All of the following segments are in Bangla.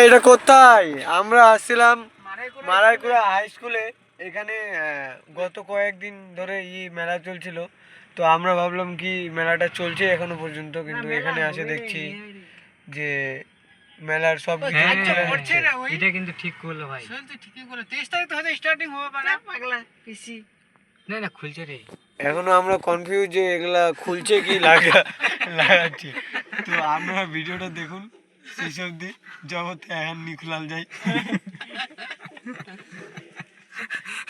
এটা কোথায়? আমরা আসছিলাম মারাইকুড়া হাই স্কুলে। এখানে গত কয়েকদিন ধরে মেলা চলছিল, তো আমরা ভাবলাম কি মেলাটা চলছে এখনো পর্যন্ত, কিন্তু এখানে আসে দেখছি যে মেলার সব কিছু এটা কিন্তু ঠিক করলো ভাই। ঠিকই করলো, 23 তারিখ তো হয়তো স্টার্টিং হবে পাগলা পিসি। না না খুলছে রে, এখনো আমরা কনফিউজ যে এগুলা খুলছে কি লাগাচ্ছি। তো আপনারা ভিডিওটা দেখুন শেষ অবধি, জগতে এখন নিখুলাল যাই।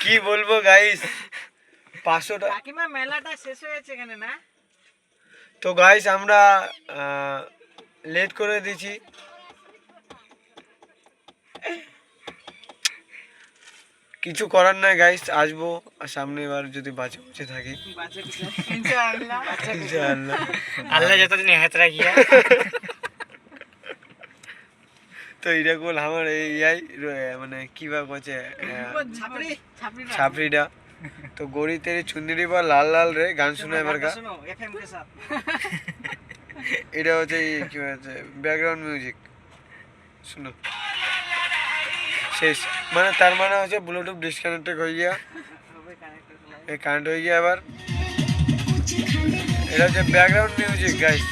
কি বলবো গাইস, 500 টাকা কাকিমা মেলাটা শেষ হয়েছে এখানে না? তো গাইস আমরা লেট করে দিয়েছি। কিছু করার নাই গাইস, আসবো সামনে এবার যদি বাঁচে থাকি ইনশাআল্লাহ। ইনশাআল্লাহ। আল্লাহ যতদিন হাত রাখিয়া। তো এটা বল আমার এই মানে কি বা কছে ছাপড়িটা তো গড়ি তেরি চুন্দিরি বা লাল লাল রে গান শুনে এবার গা এটা হচ্ছে কি হচ্ছে ব্যাকগ্রাউন্ড মিউজিক শুনো শেষ। মানে তার মানে হচ্ছে ব্লুটুথ ডিসকানেক্টেড হয়ে গিয়া, এই কানেক্ট হয়ে গিয়া এবার এটা হচ্ছে ব্যাকগ্রাউন্ড মিউজিক গাইস।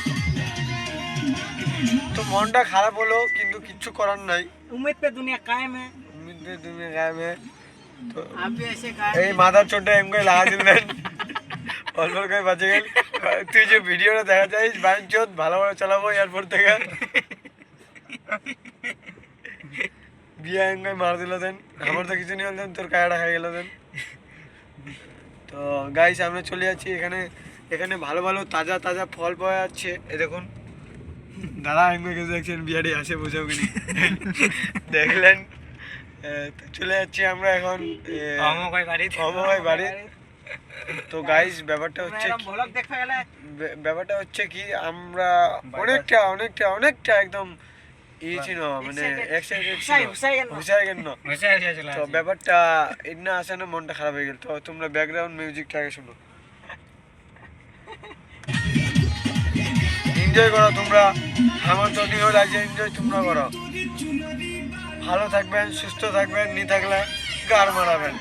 তো মনটা খারাপ হলো কিন্তু কিচ্ছু করার নাই। उम्मीद पे दुनिया कायम है, उम्मीद पे दुनिया कायम है। तो आप भी ऐसे कायम। এই মাথার চোটে এমকে লাগা দিলেন, অল্প করে বাঁচে গেল। তুই যে ভিডিওটা দেখা যাইস বাইক চোট ভালোভাবে চালাবো এয়ারপোর্ট থেকে, বিয়া এমকে মার দিল দেন। আমার তো কিছু নিয়ে দেন, তোর কায়াটা খাই গেল দেন। তো গাইস আমরা চলে যাচ্ছি। এখানে ভালো ভালো তাজা তাজা ফল পাওয়া যাচ্ছে। এই দেখুন দাদা এমকে গেছে দেখছেন, বিয়াটি আসে বোঝাও কিনি দেখলেন। তো চলে যাচ্ছি আমরা এখন অমকাই বাড়ি। তো গাইস ব্যাপারটা হচ্ছে কি আমরা অনেকটা একদম ছিল মানে তো ব্যাপারটা এমনি আসে না, মনটা খারাপ হয়ে গেল। তো তোমরা ব্যাকগ্রাউন্ড মিউজিকটা আগে শুনো, এনজয় করো তোমরা। আমার তো নিয়ে লাগছে, এনজয় তোমরা করো। ভালো থাকবেন, সুস্থ থাকবেন, নি থাকলে গার মারাবেন।